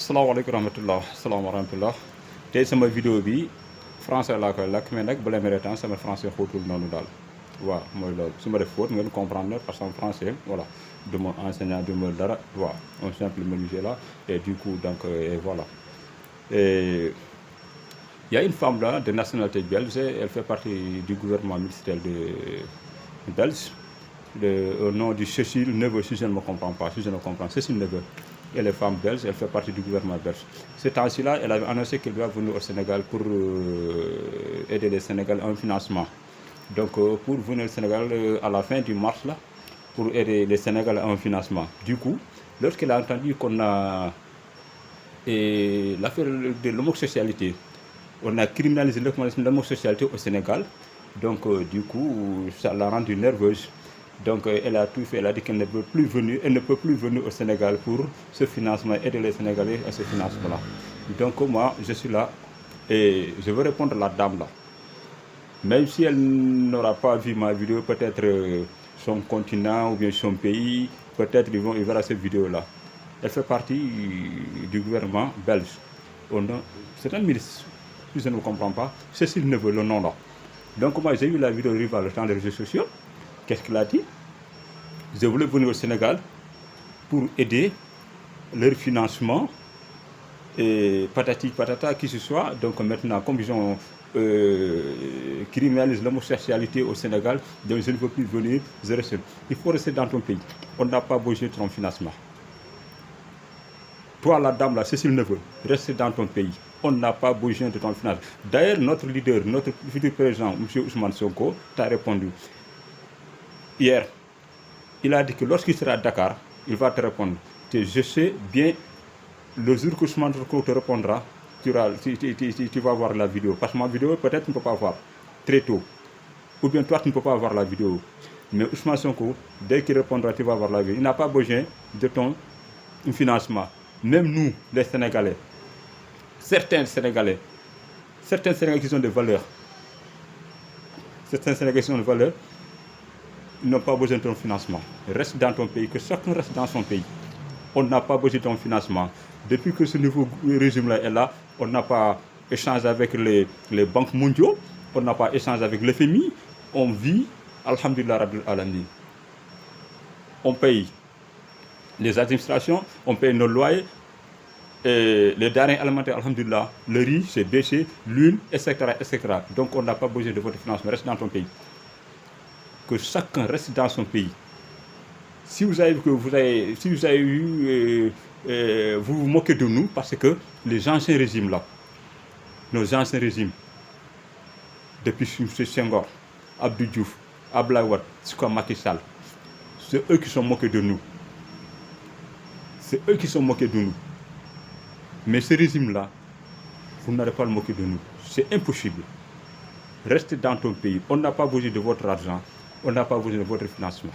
salaamaaleykum rahmatullah salaamaaleykum tey sama vidéo bi français laa koy lakk mais nag bu la mere temps sama français xóotul noonu daal waaw mooy loolu su ma def faute ngeen comprendre parce que en français voilà du ma enseignant du ma dara waaw un simple menuisier là et du coup donc et voilà et il y a une femme là de nationalité belge elle fait partie du gouvernement ministériel de belge au nom de Cécile Neveu si je ne me comprends pas si je ne comprends Cécile Neveu. Elle est femme belge, elle fait partie du gouvernement belge. Ce temps-ci-là, elle avait annoncé qu'elle doit venir au Sénégal pour aider les Sénégalais en financement. Donc, pour venir au Sénégal à la fin du mars, là, pour aider les Sénégalais en financement. Du coup, lorsqu'elle a entendu qu'on a l'affaire de l'homosexualité, on a criminalisé l'homosexualité au Sénégal. Donc, du coup, ça l'a rendue nerveuse. Donc elle a tout fait, elle a dit qu'elle ne peut plus venir, elle ne peut plus venir au Sénégal pour ce financement, aider les Sénégalais à ce financement-là. Donc moi, je suis là et je veux répondre à la dame là. Même si elle n'aura pas vu ma vidéo, peut-être son continent ou bien son pays, peut-être il verra cette vidéo-là. Elle fait partie du gouvernement belge. C'est un ministre, si je ne comprends pas, Cécile Neveu, le nom là. Donc moi j'ai vu la vidéo rivale dans les réseaux sociaux. Qu'est-ce qu'il a dit? Je voulais venir au Sénégal pour aider leur financement et patati patata qui ce soit. Donc maintenant, comme ils ont criminalisé l'homosexualité au Sénégal, donc je ne peux plus venir, je reste. Il faut rester dans ton pays. On n'a pas besoin de ton financement. Toi, la dame, là, Cécile Neveu, reste dans ton pays. On n'a pas besoin de ton financement. D'ailleurs, notre leader, notre futur président, M. Ousmane Sonko, t'a répondu. Hier, il a dit que lorsqu'il sera à Dakar, il va te répondre. Je sais bien, le jour que Ousmane Sonko te répondra, tu vas voir la vidéo. Parce que ma vidéo, peut-être tu ne peux pas voir très tôt. Ou bien toi, tu ne peux pas voir la vidéo. Mais Ousmane Sonko, dès qu'il répondra, tu vas voir la vidéo. Il n'a pas besoin de ton financement. Même nous, les Sénégalais, certains Sénégalais qui ont des valeurs, ils n'ont pas besoin de ton financement. Reste dans ton pays, que chacun reste dans son pays. On n'a pas besoin de ton financement. Depuis que ce nouveau régime-là est là, on n'a pas échangé avec les banques mondiaux, on n'a pas échangé avec l'FMI, on vit, alhamdulillah rabbil alamin. On paye les administrations, on paye nos loyers, et les denrées alimentaires, alhamdulillah, le riz, c'est baissé, l'huile, etc., etc. Donc on n'a pas besoin de votre financement, reste dans ton pays. Que chacun reste dans son pays. Si vous avez eu, vous vous moquez de nous parce que les anciens régimes là, nos anciens régimes, depuis M. Senghor, Abdou Diouf, Abdoulaye Wade, jusqu'à Macky Sall, c'est eux qui sont moqués de nous. C'est eux qui sont moqués de nous. Mais ce régime-là, vous n'allez pas le moquer de nous. C'est impossible. Restez dans ton pays. On n'a pas besoin de votre argent. On n'a pas besoin de votre financement.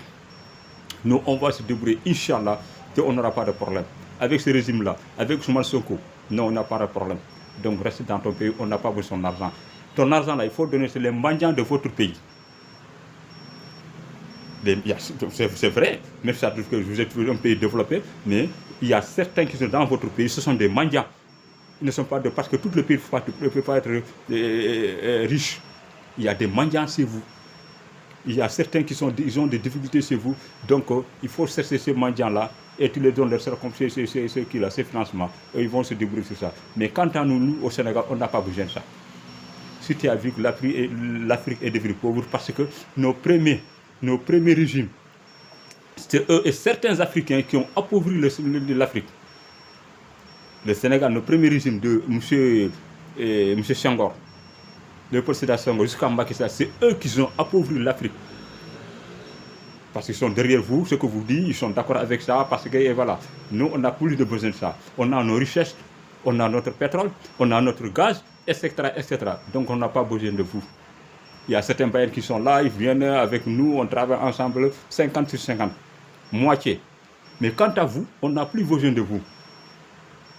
Nous, on va se débrouiller, Inch'Allah, qu'on n'aura pas de problème. Avec ce régime-là, avec Ousmane Sonko, non, on n'a pas de problème. Donc, reste dans ton pays, on n'a pas besoin de ton argent. Ton argent-là, il faut donner sur les mendiants de votre pays. C'est vrai, même si vous êtes un pays développé, mais il y a certains qui sont dans votre pays, ce sont des mendiants. Ils ne sont pas de... Parce que tout le pays ne peut pas être riche. Il y a des mendiants chez vous. Il y a certains qui ils ont des difficultés chez vous. Donc, il faut chercher ces mendiants-là et tu les donnes leur comme ces financements. Et ils vont se débrouiller sur ça. Mais quant à nous, au Sénégal, on n'a pas besoin de ça. Si tu as vu que l'Afrique est devenue pauvre parce que nos premiers régimes, c'est eux et certains Africains qui ont appauvri l'Afrique. Le Sénégal, nos premiers régimes de M. Senghor, le président Senghor jusqu'à Macky Sall, c'est eux qui ont appauvri l'Afrique. Parce qu'ils sont derrière vous, ce que vous dites, ils sont d'accord avec ça, parce que et voilà. Nous, on n'a plus de besoin de ça. On a nos richesses, on a notre pétrole, on a notre gaz, etc., etc. Donc on n'a pas besoin de vous. Il y a certains bailleurs qui sont là, ils viennent avec nous, on travaille ensemble, 50 sur 50, moitié. Mais quant à vous, on n'a plus besoin de vous.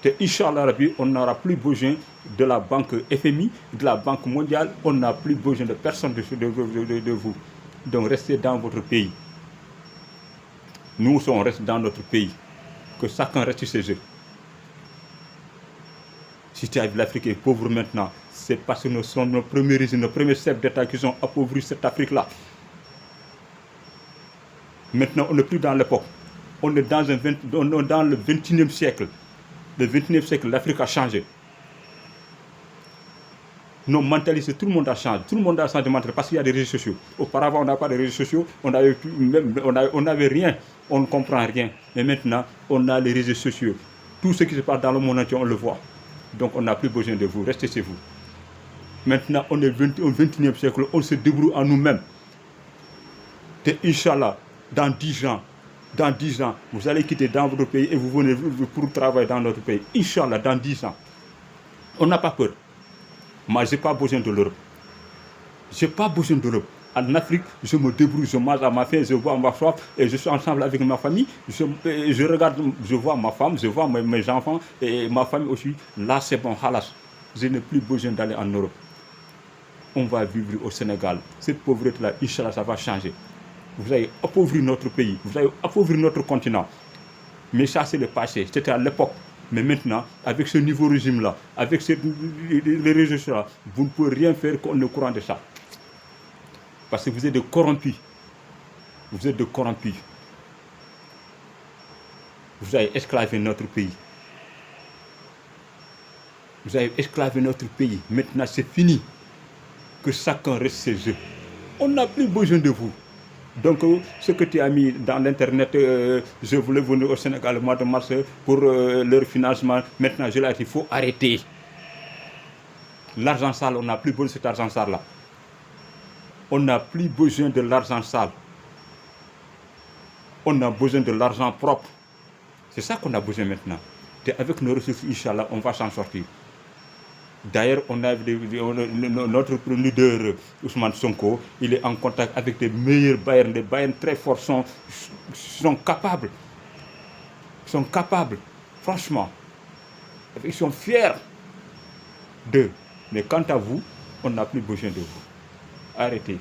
Et Inch'Allah, on n'aura plus besoin de la banque FMI, de la banque mondiale, on n'a plus besoin de personne de vous. Donc restez dans votre pays. Nous, on reste dans notre pays. Que chacun reste chez eux. Si tu as vu l'Afrique est pauvre maintenant, c'est parce que nous sommes nos premiers régimes, nos premiers chefs d'État qui ont appauvri cette Afrique-là. Maintenant, on n'est plus dans l'époque. On est dans le 21e siècle. Le 21e siècle, l'Afrique a changé. Nos mentalités, tout le monde a changé. Tout le monde a changé de mentalité parce qu'il y a des réseaux sociaux. Auparavant, on n'a pas de réseaux sociaux, on n'avait rien, on ne comprend rien. Mais maintenant, on a les réseaux sociaux. Tout ce qui se passe dans le monde entier, on le voit. Donc, on n'a plus besoin de vous. Restez chez vous. Maintenant, on est au 21e siècle, on se débrouille en nous-mêmes. Et Inch'Allah, dans 10 ans, vous allez quitter dans votre pays et vous venez pour travailler dans notre pays. Inch'Allah, dans 10 ans. On n'a pas peur. Moi, je n'ai pas besoin de l'Europe. Je n'ai pas besoin de l'Europe. En Afrique, je me débrouille, je mange à ma faim, je vois ma soif et je suis ensemble avec ma famille. Je regarde, je vois ma femme, je vois mes enfants et ma famille aussi. Là, c'est bon, halas. Je n'ai plus besoin d'aller en Europe. On va vivre au Sénégal. Cette pauvreté-là, Inch'Allah, ça va changer. Vous avez appauvri notre pays, vous avez appauvri notre continent. Mais ça, c'est le passé, c'était à l'époque. Mais maintenant, avec ce nouveau régime-là, avec les réseaux sociaux-là, vous ne pouvez rien faire qu'on est au courant de ça. Parce que vous êtes des corrompus. Vous êtes des corrompus. Vous avez esclavé notre pays. Vous avez esclavé notre pays. Maintenant, c'est fini. Que chacun reste chez eux. On n'a plus besoin de vous. Donc, ce que tu as mis dans l'Internet, je voulais venir au Sénégal le mois de mars pour leur financement. Maintenant, je l'ai dit, il faut arrêter. L'argent sale, on n'a plus besoin de cet argent sale-là. On n'a plus besoin de l'argent sale. On a besoin de l'argent propre. C'est ça qu'on a besoin maintenant. Et avec nos ressources, Inch'Allah, on va s'en sortir. D'ailleurs, notre leader Ousmane Sonko, il est en contact avec des meilleurs Bayern. Les Bayern très forts sont capables. Sont capables, franchement. Ils sont fiers d'eux. Mais quant à vous, on n'a plus besoin de vous. Arrêtez.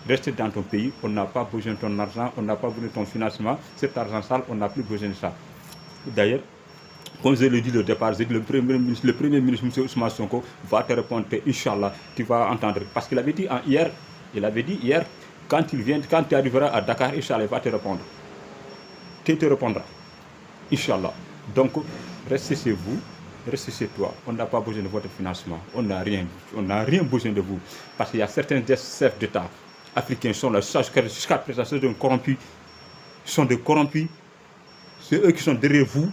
Restez dans ton pays, on n'a pas besoin de ton argent, on n'a pas besoin de ton financement. Cet argent sale, on n'a plus besoin de ça. D'ailleurs, comme je l'ai dit au départ, le premier ministre, M. Ousmane Sonko, va te répondre, Inch'Allah, tu vas entendre. Parce qu'il avait dit hier, quand tu arriveras à Dakar, Inch'Allah, il va te répondre. Tu te répondras. Inch'Allah. Donc, restez chez vous, restez chez toi. On n'a pas besoin de votre financement. On n'a rien besoin de vous. Parce qu'il y a certains chefs d'État africains qui sont là, jusqu'à présent, sont des corrompus. C'est eux qui sont derrière vous.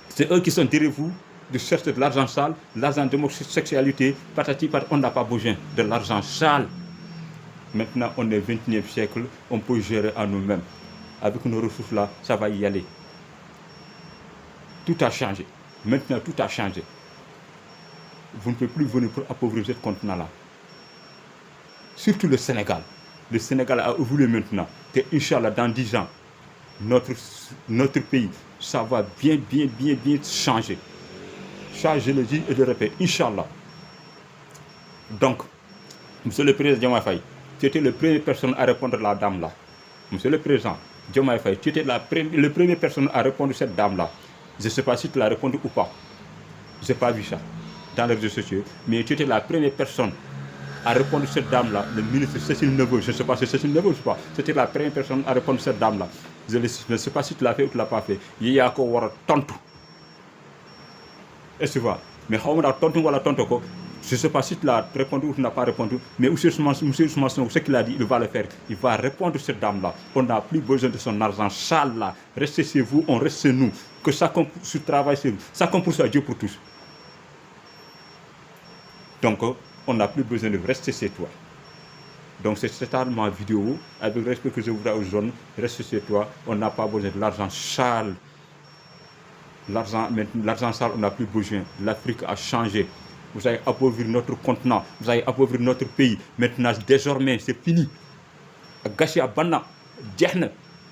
C'est eux qui sont derrière vous de chercher de l'argent sale, l'argent de sexualité, patati patati. On n'a pas besoin de l'argent sale. Maintenant, on est au 21e siècle, on peut gérer à nous-mêmes. Avec nos ressources là, ça va y aller. Tout a changé. Maintenant, tout a changé. Vous ne pouvez plus venir pour appauvrir ce continent-là. Surtout le Sénégal. Le Sénégal a évolué maintenant. Et Inch'Allah, dans 10 ans, notre pays, ça va bien changer. Ça, je le dis et je le répète, Inch'Allah. Donc, Monsieur le Président Diomaye Faye, tu étais la première personne à répondre à la dame là. Monsieur le Président Diomaye Faye, tu étais la première personne à répondre à cette dame là. Je ne sais pas si tu l'as répondu ou pas. Je n'ai pas vu ça dans les réseaux sociaux. Mais tu étais la première personne à répondre à cette dame là, le ministre Cécile Neveu. Je ne sais pas si c'est Cécile Neveu ou pas. C'était la première personne à répondre à cette dame là. Je ne sais pas si tu l'as fait ou tu ne l'as pas fait. Il y a encore tontu. Est-ce que tu vois? Mais tontu ou tontu. Je ne sais pas si tu l'as répondu ou tu n'as pas répondu. Mais M. Ousmane Sonko, ce qu'il a dit, il va le faire. Il va répondre à cette dame là. On n'a plus besoin de son argent sale là. Restez chez vous, on reste chez nous. Que chacun travaille chez vous. Chacun pour soi, Dieu pour tous. Donc, on n'a plus besoin de rester chez toi. Donc c'est ça ma vidéo. Avec le respect que je voudrais aux jeunes, reste chez toi. On n'a pas besoin de l'argent sale. L'argent sale, on n'a plus besoin. L'Afrique a changé. Vous avez appauvri notre continent. Vous avez appauvri notre pays. Maintenant, désormais, c'est fini. Gâché à Bana, Djahna,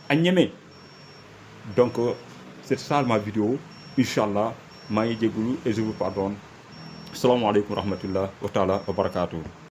à Niamey. Donc, c'est ça ma vidéo. Inch'Allah, maï djegoulou et je vous pardonne. Assalamu alaikum wa rahmatullah wa ta'ala wa barakatuh.